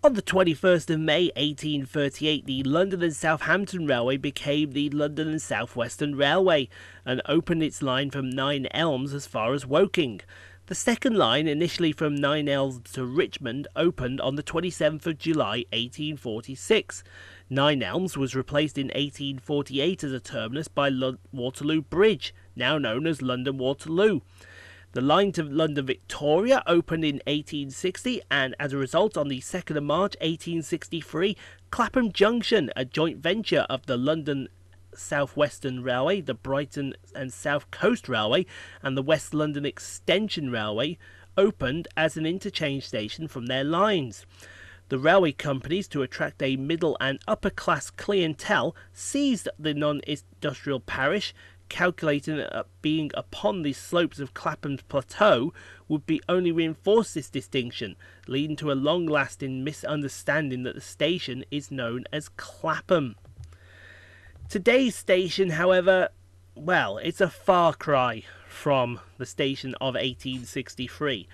On the 21st of May 1838, the London and Southampton Railway became the London and South Western Railway and opened its line from Nine Elms as far as Woking. The second line, initially from Nine Elms to Richmond, opened on the 27th of July 1846. Nine Elms was replaced in 1848 as a terminus by Waterloo Bridge, now known as London Waterloo. The line to London Victoria opened in 1860, and as a result, on the 2nd of March 1863, Clapham Junction, a joint venture of the London South Western Railway, the Brighton and South Coast Railway, and the West London Extension Railway, opened as an interchange station from their lines. The railway companies, to attract a middle and upper class clientele, seized the non-industrial parish, calculating that being upon the slopes of Clapham's plateau would be only reinforce this distinction, leading to a long-lasting misunderstanding that the station is known as Clapham. Today's station, however, well, it's a far cry from the station of 1863.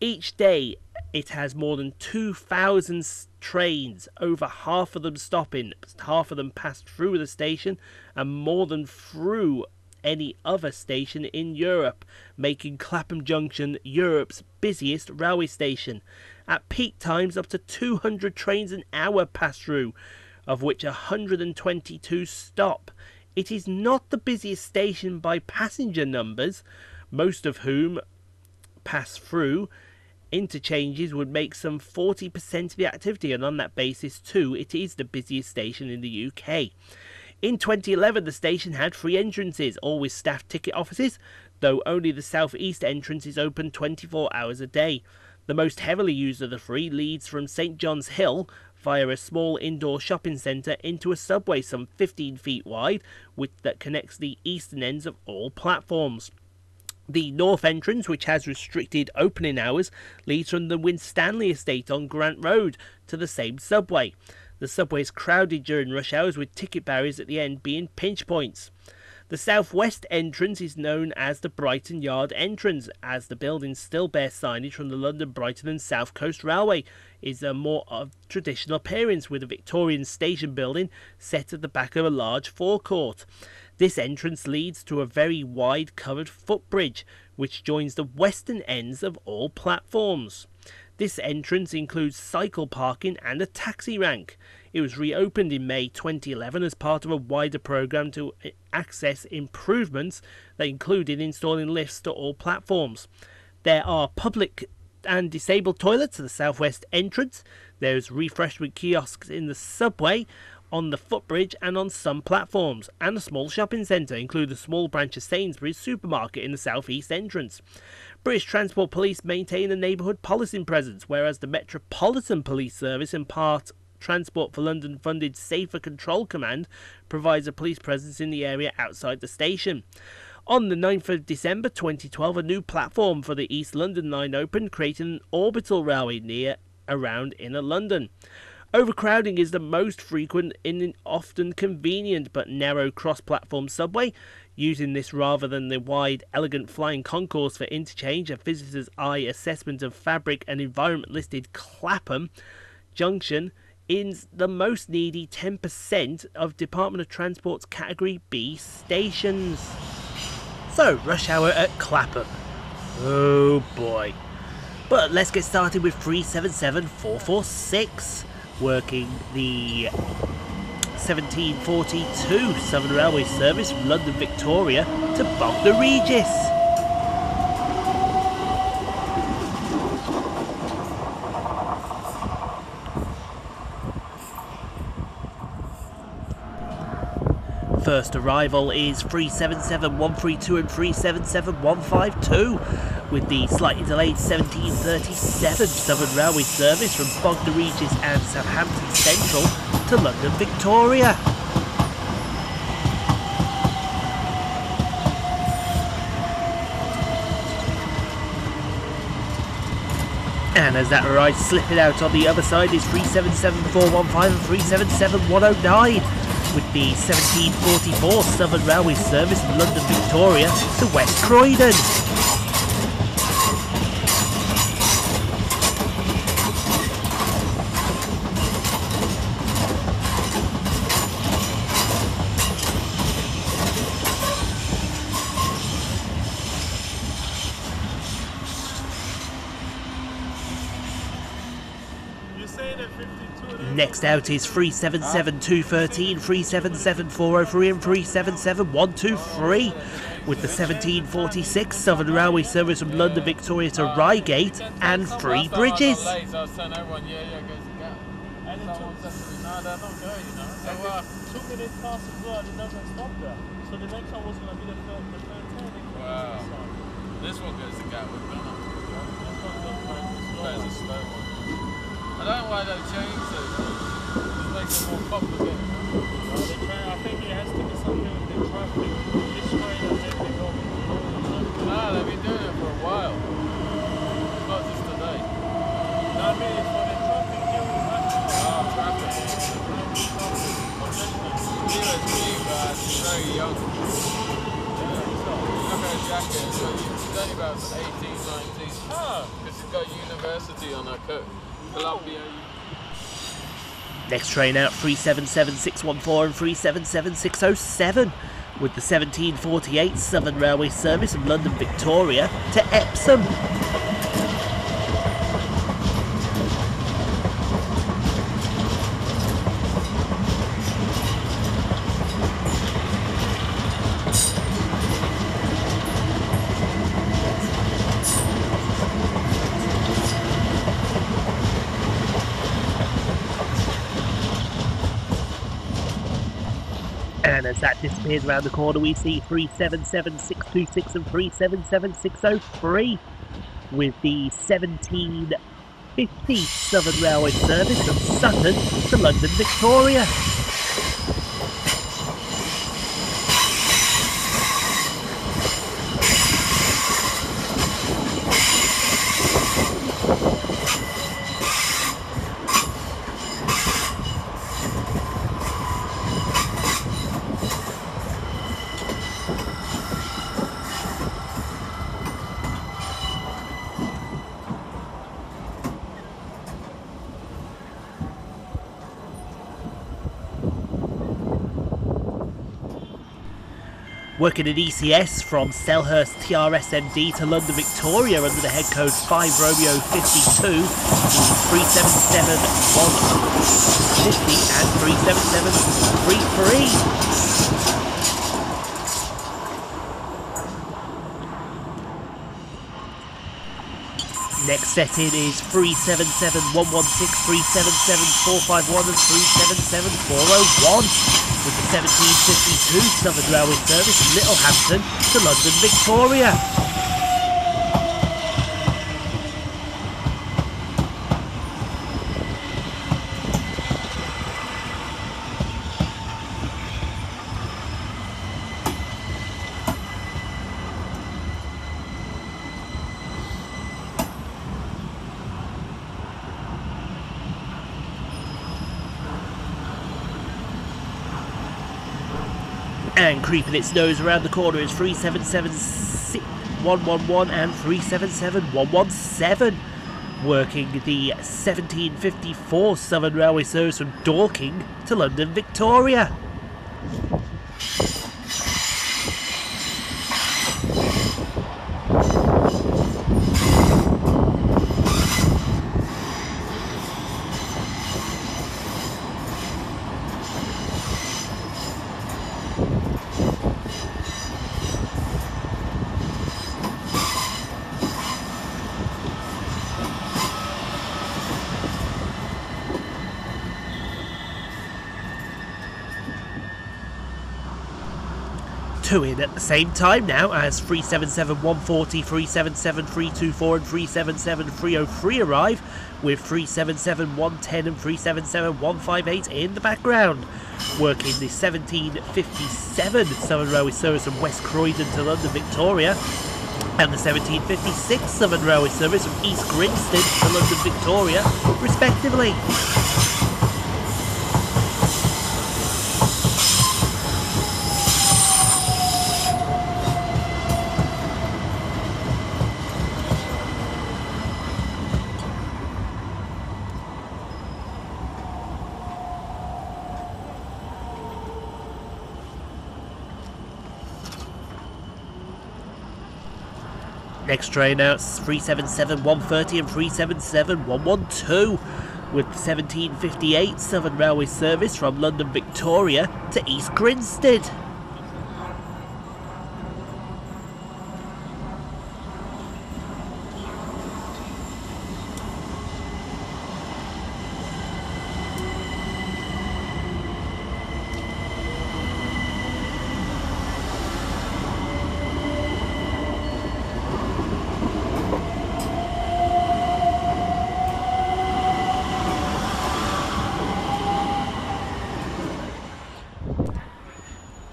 Each day it has more than 2,000 trains, over half of them stopping, half of them pass through the station, and more than through any other station in Europe, making Clapham Junction Europe's busiest railway station. At peak times, up to 200 trains an hour pass through, of which 122 stop. It is not the busiest station by passenger numbers, most of whom pass through. Interchanges would make some 40% of the activity, and on that basis too, it is the busiest station in the UK. In 2011, the station had 3 entrances, all with staff ticket offices, though only the southeast entrance is open 24 hours a day. The most heavily used of the 3 leads from St John's Hill via a small indoor shopping centre into a subway some 15 feet wide, that connects the eastern ends of all platforms. The north entrance, which has restricted opening hours, leads from the Winstanley estate on Grant Road to the same subway. The subway is crowded during rush hours, with ticket barriers at the end being pinch points. The southwest entrance is known as the Brighton Yard entrance, as the building still bears signage from the London, Brighton and South Coast Railway. Is a more of traditional appearance, with a Victorian station building set at the back of a large forecourt. This entrance leads to a very wide covered footbridge, which joins the western ends of all platforms. This entrance includes cycle parking and a taxi rank. It was reopened in May 2011 as part of a wider programme to access improvements that included installing lifts to all platforms. There are public and disabled toilets at the southwest entrance. There's refreshment kiosks in the subway, on the footbridge and on some platforms, and a small shopping centre, including a small branch of Sainsbury's supermarket in the southeast entrance. British Transport Police maintain a neighbourhood policing presence, whereas the Metropolitan Police Service and part Transport for London funded Safer Control Command provides a police presence in the area outside the station. On the 9th of December 2012, a new platform for the East London line opened, creating an orbital railway around inner London. Overcrowding is the most frequent in an often convenient but narrow cross-platform subway. Using this rather than the wide, elegant flying concourse for interchange, a visitor's eye assessment of fabric and environment listed Clapham Junction is the most needy 10% of Department of Transport's Category B stations. So, rush hour at Clapham. Oh boy. But let's get started with 377446. Working the 1742 Southern Railway service from London Victoria to Bognor Regis. First arrival is 377132 and 377152, with the slightly delayed 1737 Southern Railway service from Bognor Regis and Southampton Central to London Victoria. And as that arrives, slipping out on the other side is 377415 and 377109, with the 1744 Southern Railway service from London Victoria to West Croydon. Next out is 377213, 377403 and 377123, with the 1746 Southern Railway service from London Victoria to Reigate and Three Bridges. This one goes to Gatwick, doesn't it? There's a slow one. I don't know why they changed it. It makes it more complicated. I think it has to be something with the traffic. This train has been going. No, they've been doing it for a while. Not just today. No, I mean it's for the traffic during rush hour. Oh, traffic. Nero's really bad. He's very young. Look at his jacket. He's only about 18, 19. Because he's got university on her coat. Columbia. Next train out, 377614 and 377607, with the 1748 Southern Railway service from London Victoria to Epsom. And as that disappears around the corner, we see 377626 and 377603, with the 1750 Southern Railway service from Sutton to London Victoria. Working at ECS from Selhurst TRSMD to London Victoria under the head code 5 Romeo 52, 377150 and 37733. Next set in is 377116, 377451 and 377401, with the 1752 Southern Railway service from Littlehampton to London Victoria. And creeping its nose around the corner is 377111 and 377117, working the 1754 Southern Railway service from Dorking to London Victoria. Two in at the same time now as 377140, 377324 and 377303 arrive, with 377110 and 377158 in the background. Working the 1757 Southern Railway service from West Croydon to London Victoria, and the 1756 Southern Railway service from East Grinstead to London Victoria, respectively. Next train out, 377-130 and 377-112, with 1758 Southern Railway service from London Victoria to East Grinstead.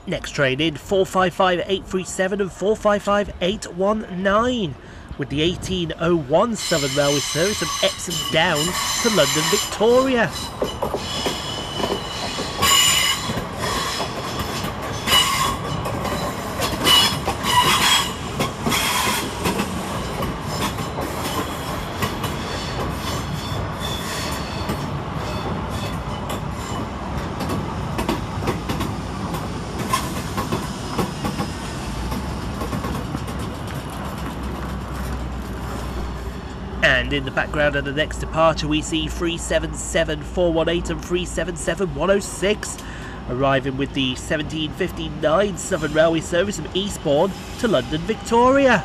Next train in, 455-837 and 455-819, with the 1801 Southern Railway service from Epsom Downs to London Victoria. And in the background of the next departure we see 377-418 and 377-106, arriving with the 1759 Southern Railway service from Eastbourne to London Victoria.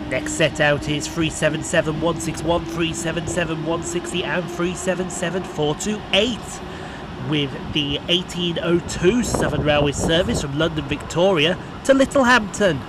Next set out is 377-161, 377-160 and 377-428, with the 1802 Southern Railway service from London Victoria to Littlehampton.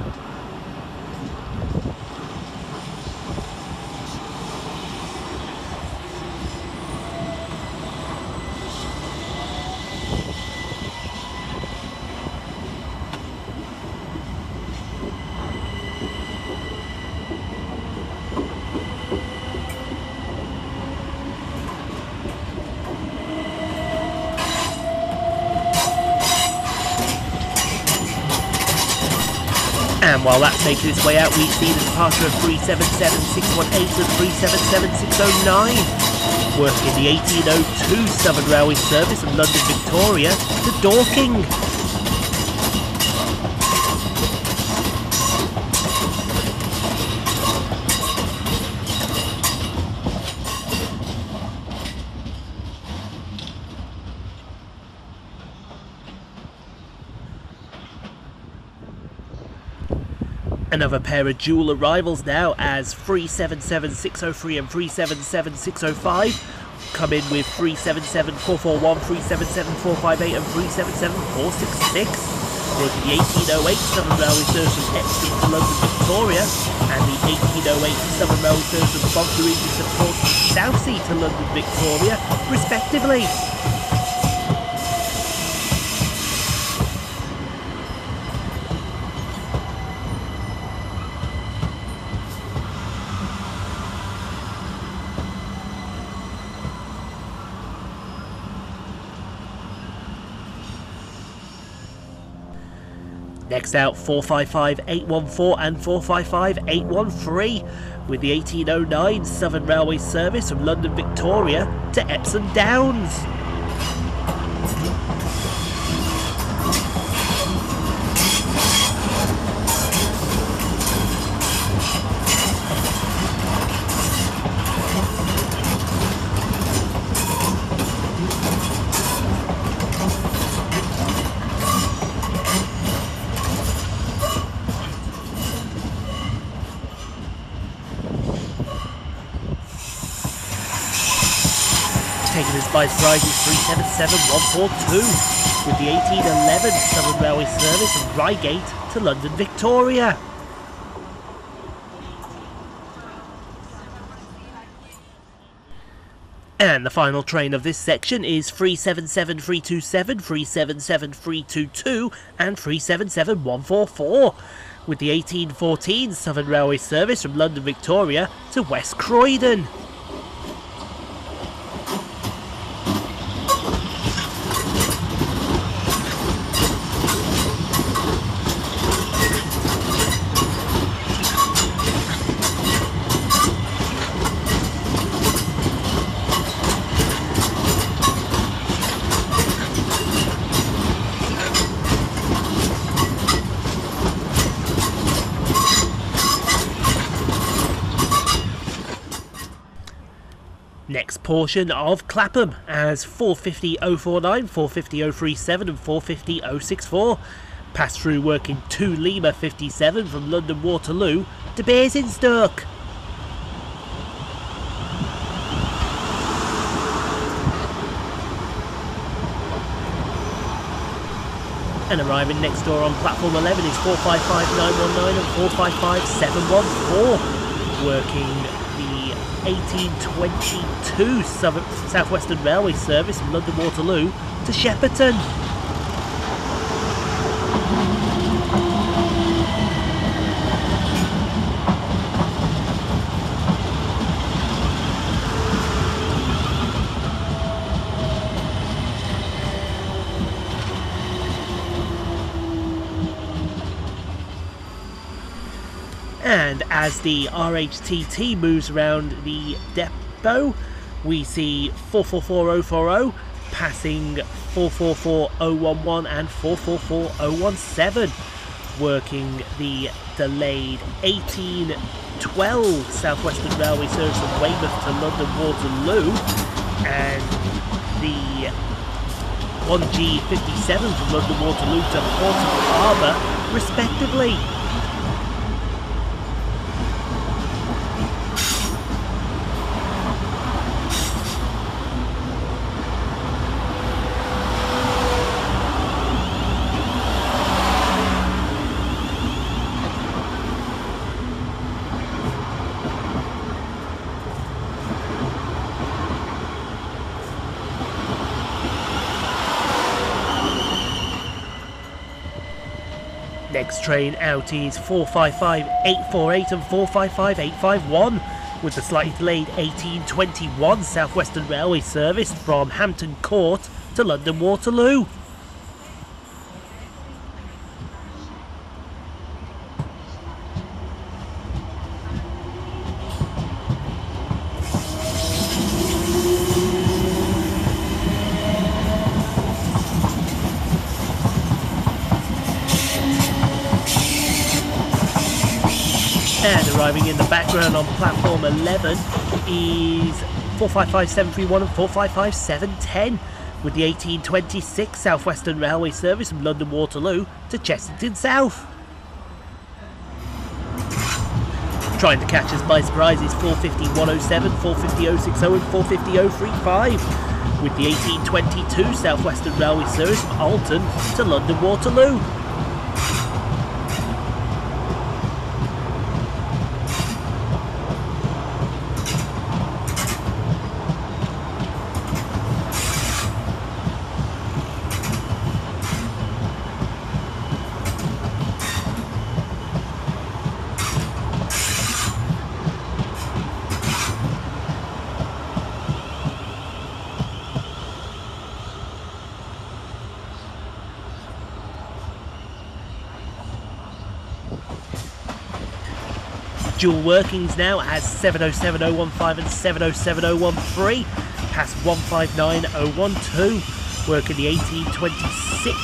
And while that's making its way out, we see the departure of 377-618 and 377-609, working the 1802 Southern Railway service from London Victoria to Dorking. Another pair of dual arrivals now, as 377-603 and 377-605 come in with 377-441, 377-458 and 377-466, with the 1808 Southern Railway service from Epsom to London Victoria and the 1808 Southern Railway service from Bunker East to Port Southsea to London Victoria, respectively. Next out, 455-814 and 455-813, with the 1809 Southern Railway service from London Victoria to Epsom Downs. Taking us by surprise is 377142 with the 1811 Southern Railway service from Reigate to London Victoria. And the final train of this section is 377327, 377322 and 377144 with the 1814 Southern Railway service from London Victoria to West Croydon. Next portion of Clapham as 450.049, 450.037 and 450.064 pass through working 2 Lima 57 from London Waterloo to Basingstoke. And arriving next door on platform 11 is 455.919 and 455.714 working 1822 South Western Railway service from London Waterloo to Shepperton. And as the RHTT moves around the depot, we see 444040 passing 444011 and 444017, working the delayed 1812 South Western Railway service from Weymouth to London Waterloo, and the 1G57 from London Waterloo to Horton Harbour, respectively. Next train out is 455848 and 455851 with the slightly delayed 1821 South Western Railway service from Hampton Court to London Waterloo. And arriving in the background on platform 11 is 455731 and 455710 with the 1826 South Western Railway service from London Waterloo to Chessington South. Trying to catch us by surprise is 450.107, 450.060 and 450.035 with the 1822 South Western Railway service from Alton to London Waterloo. Dual workings now as 707015 and 707013 past 159012, working the 1826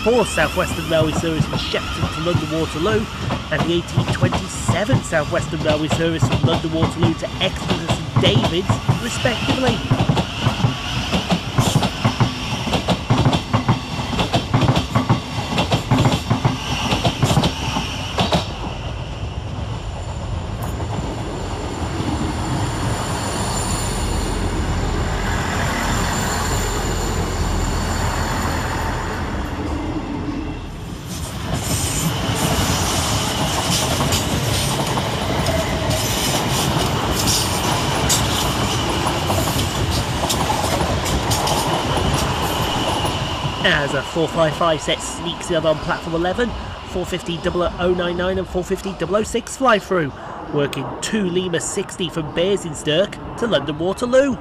4 South Western Railway service from Shepperton to London Waterloo and the 1827 South Western Railway service from London Waterloo to Exeter and St David's, respectively. As a 455 set sneaks in on platform 11, 450-0099 and 450-006 fly through, working 2 Lima 60 from Basingstoke to London Waterloo.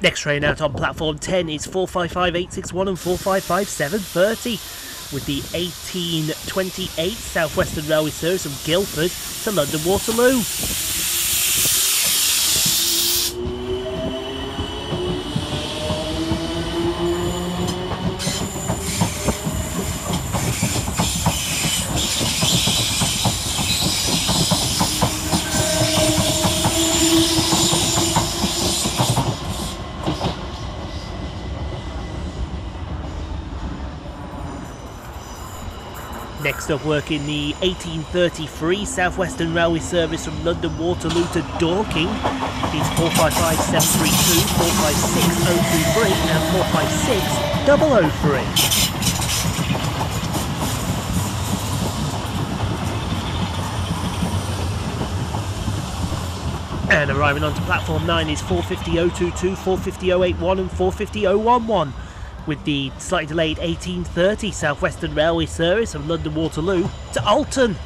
Next train out on platform 10 is 455-861 and 455-730, with the 1828 South Western Railway service from Guildford to London Waterloo. Next up, working the 1833 South Western Railway service from London Waterloo to Dorking is 455-732, 456-023 and 456-003. And arriving onto platform 9 is 450-022, 450-081 and 450-011. With the slightly delayed 1830 South Western Railway service from London Waterloo to Alton.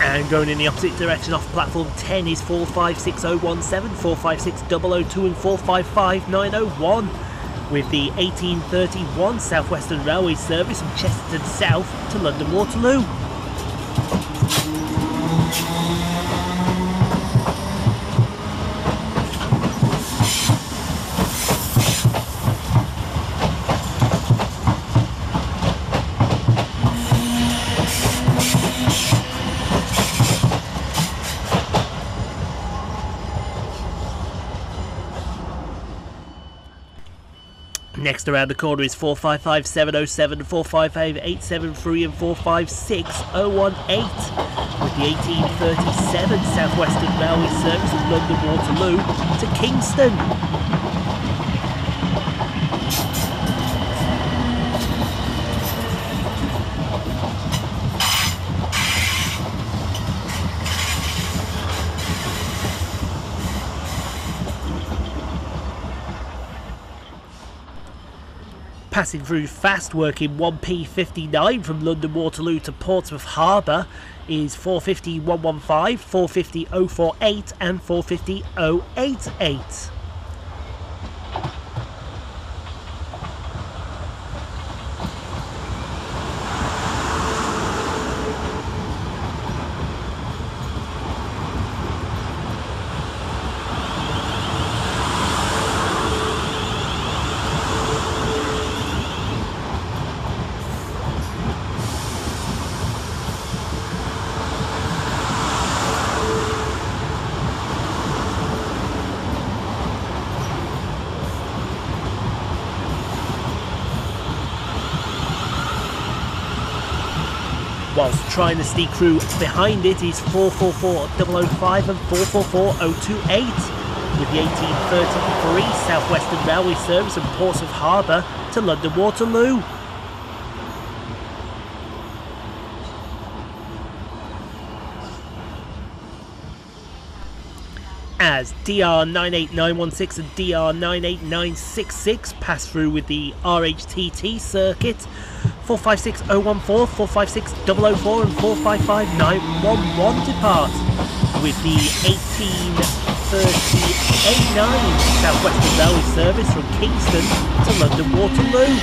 And going in the opposite direction off platform 10 is 456-017, 456-002 and 455-901. With the 1831 South Western Railway service from Chesterton South to London Waterloo. Next around the corner is 455-707, 455-873 and 456-018. With the 1837 South Western Railway service from London Waterloo to Kingston. Passing through fast, working 1P59 from London Waterloo to Portsmouth Harbour is 450-115, 450-048 and 450-088. Whilst trying to sneak through behind it is 444-005 and 444-028. With the 1833 South Western Railway service from Portsmouth Harbour to London Waterloo. As DR98916 and DR98966 pass through with the RHTT circuit, 456-014, 456-004 and 455-911 depart, with the 1830-89 South Western Railway service from Kingston to London Waterloo.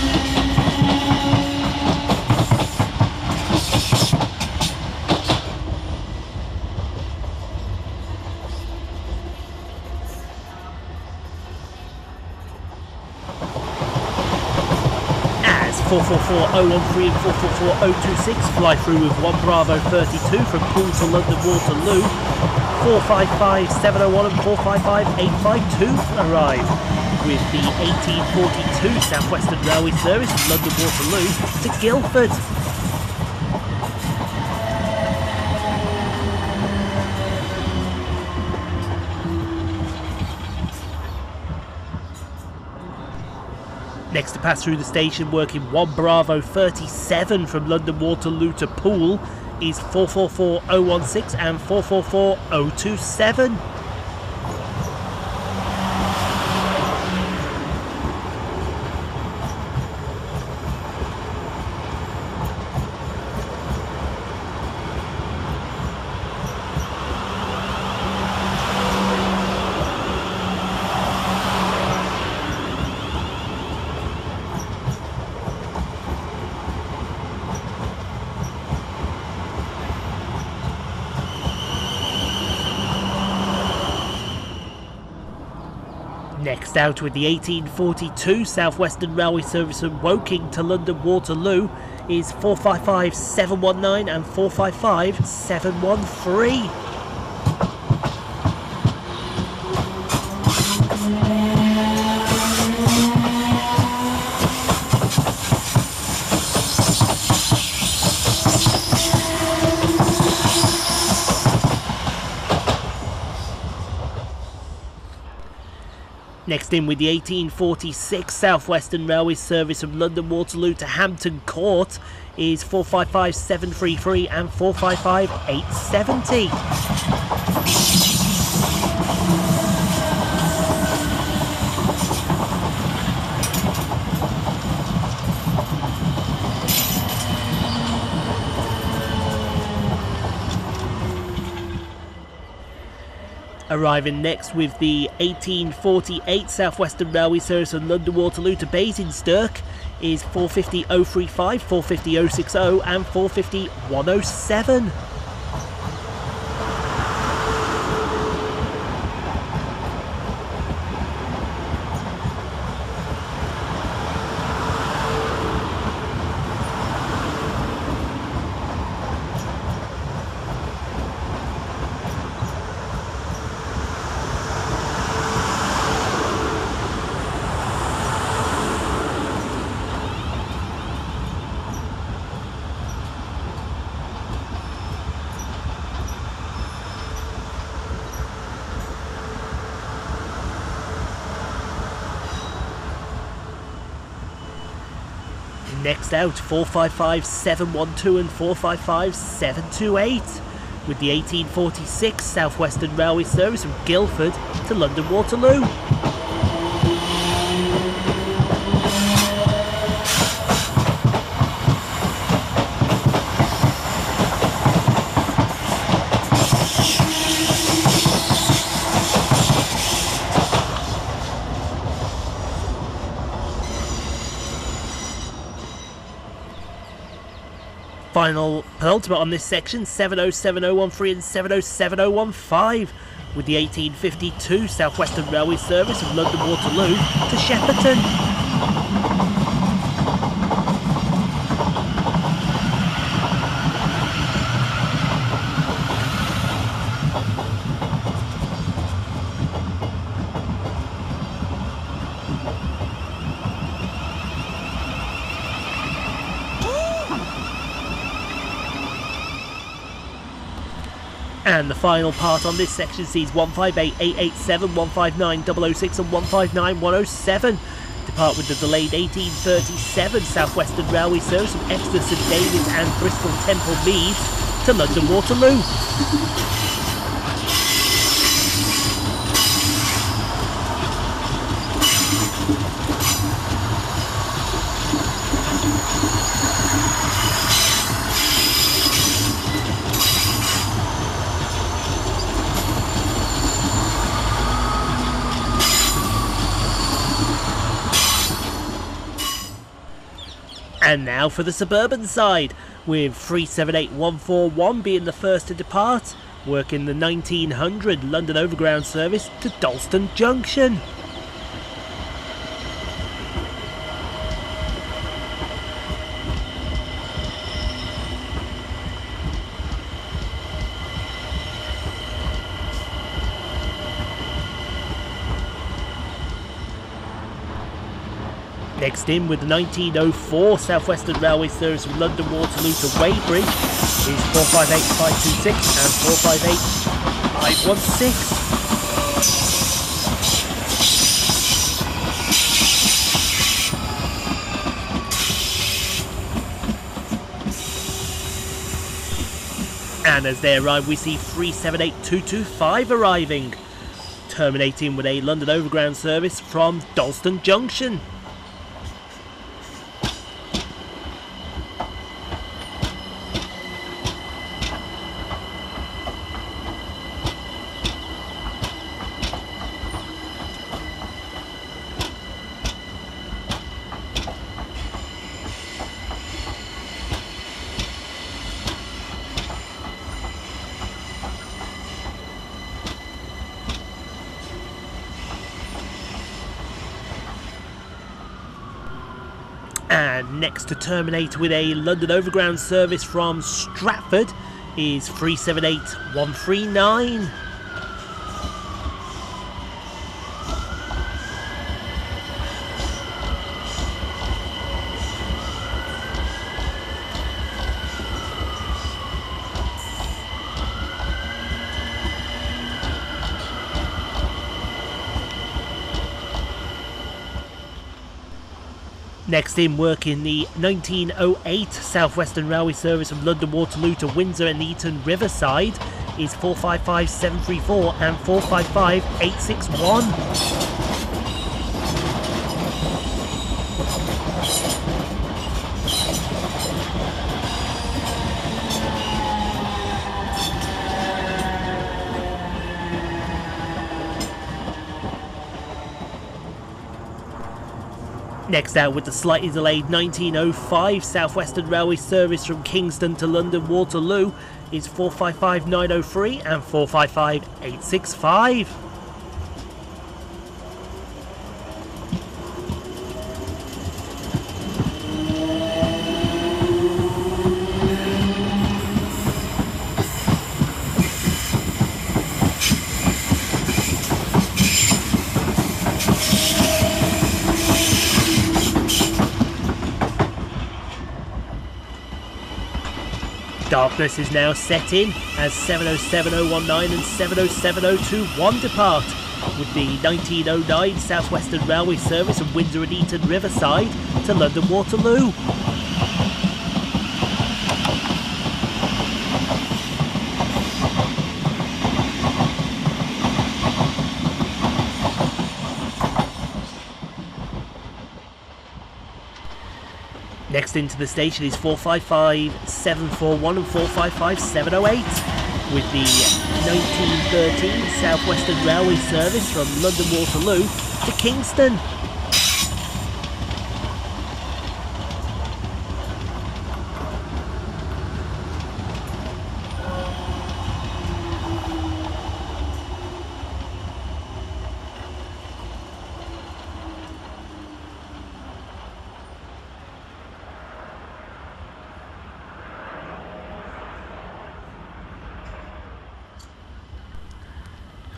As 444-013 and 444-026 fly through with 1 Bravo 32 from Poole to London Waterloo, 455-701 and 455-852 arrive, with the 1842 South Western Railway service from London Waterloo to Guildford. Next to pass through the station, working 1 Bravo 37 from London Waterloo to Poole, is 444016 and 444027. Next out with the 1842 South Western Railway service from Woking to London Waterloo is 455719 and 455713. Next in with the 1846 South Western Railway service from London Waterloo to Hampton Court is 455733 and 455870. Arriving next with the 1848 South Western Railway service from London Waterloo to Basingstoke is 450035, 450060 and 450107. Next out, 455712 and 455728 with the 1846 South Western Railway service from Guildford to London Waterloo. Final penultimate on this section, 707013 and 707015 with the 1852 South Western Railway service from London Waterloo to Shepperton. And the final part on this section sees 158887, 159006 and 159107 depart with the delayed 1837 South Western Railway service from Exeter St David's and Bristol Temple Meads to London Waterloo. And now for the suburban side, with 378141 being the first to depart, working the 1900 London Overground service to Dalston Junction. Next in with the 1904 South Western Railway service from London Waterloo to Weybridge is 458526 and 458516. And as they arrive, we see 378225 arriving, terminating with a London Overground service from Dalston Junction. And next to terminate with a London Overground service from Stratford is 378139. Next in work in the 1908 South Western Railway service from London Waterloo to Windsor and Eton Riverside is 455734 and 455861. Next out with the slightly delayed 1905 South Western Railway service from Kingston to London Waterloo is 455903 and 455865. Darkness is now set in as 707019 and 707021 depart, with the 1909 South Western Railway service from Windsor and Eton Riverside to London Waterloo. Next into the station is 455741 and 455708, with the 1913 South Western Railway service from London Waterloo to Kingston.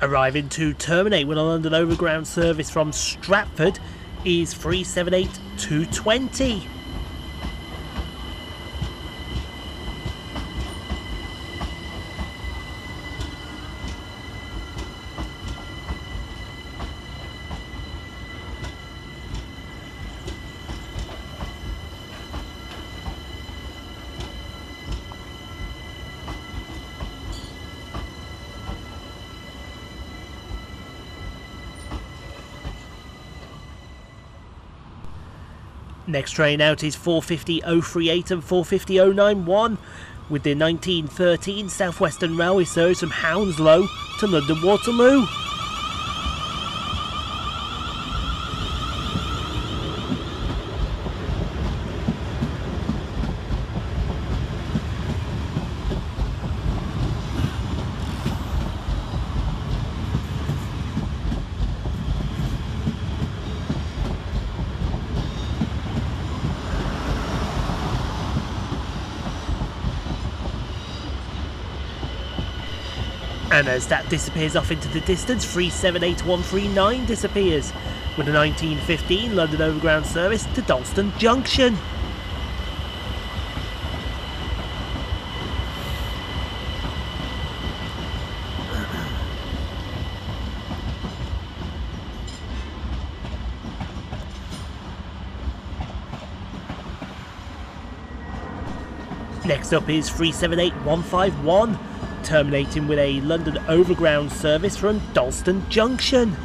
Arriving to terminate with a London Overground service from Stratford is 378220. Next train out is 450038 and 450091, with the 1913 South Western Railway service from Hounslow to London Waterloo. And as that disappears off into the distance, 378139 disappears, with a 1915 London Overground service to Dalston Junction. Next up is 378151. terminating with a London Overground service from Dalston Junction.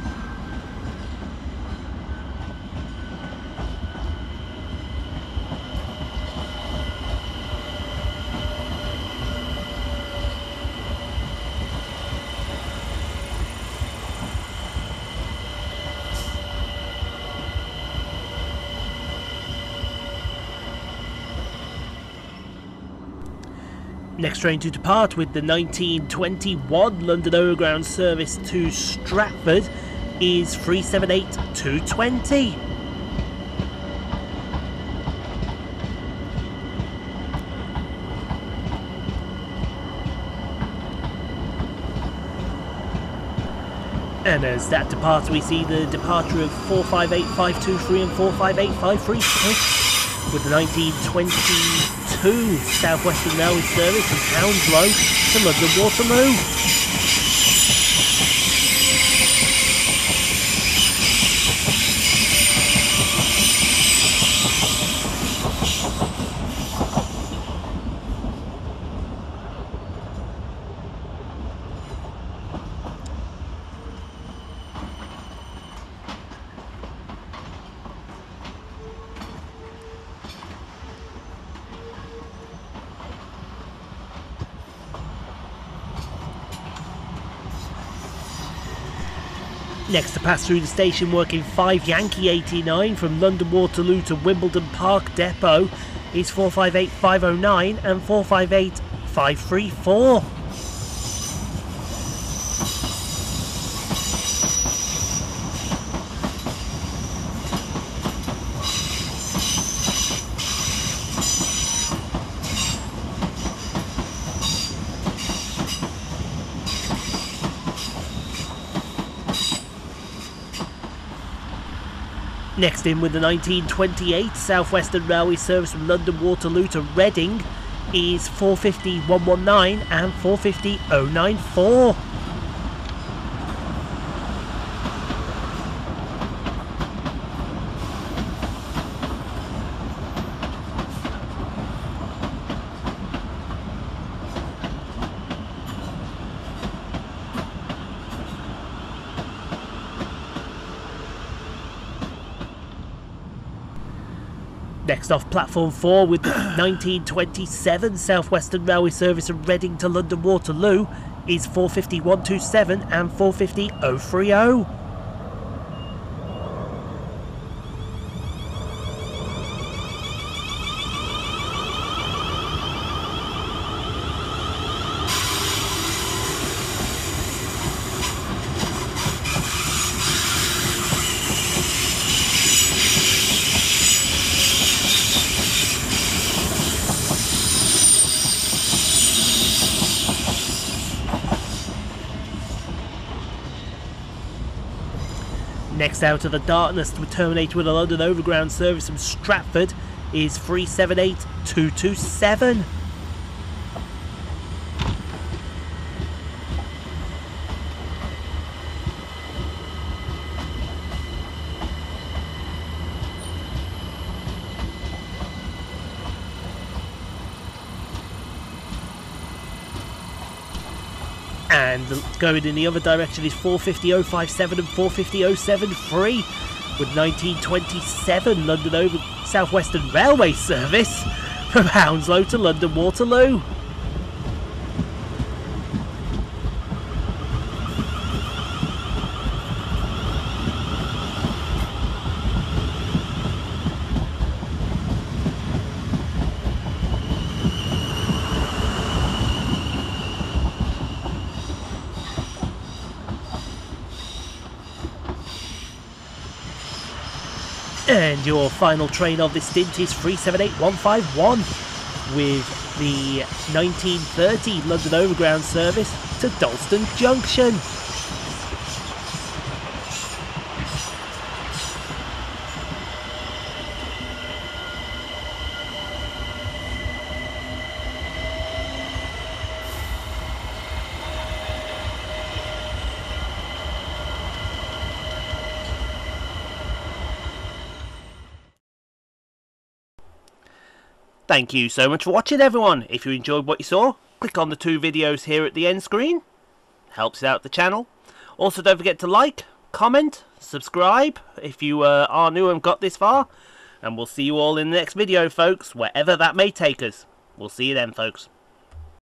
Next train to depart with the 1921 London Overground service to Stratford is 378-220. And as that departs, we see the departure of 458523 and 458536 with the 1922 South Western Railway service from Hounslow to London Waterloo. Next to pass through the station working 5 Yankee 89 from London Waterloo to Wimbledon Park Depot is 458509 and 458534. Next in with the 1928 South Western Railway service from London Waterloo to Reading is 450-119 and 450-094. Next off platform 4 with the 1927 South Western Railway service from Reading to London Waterloo is 450-127 and 450-030. Next out of the darkness to terminate with a London Overground service from Stratford is 378-227. And going in the other direction is 450-057 and 450-073 with 1927 London South Western Railway service from Hounslow to London Waterloo. And your final train of this stint is 378151 with the 1930 London Overground service to Dalston Junction. Thank you so much for watching, everyone. If you enjoyed what you saw, click on the 2 videos here at the end screen. Helps out the channel. Also, don't forget to like, comment, subscribe if you are new and got this far. And we'll see you all in the next video, folks, wherever that may take us. We'll see you then, folks.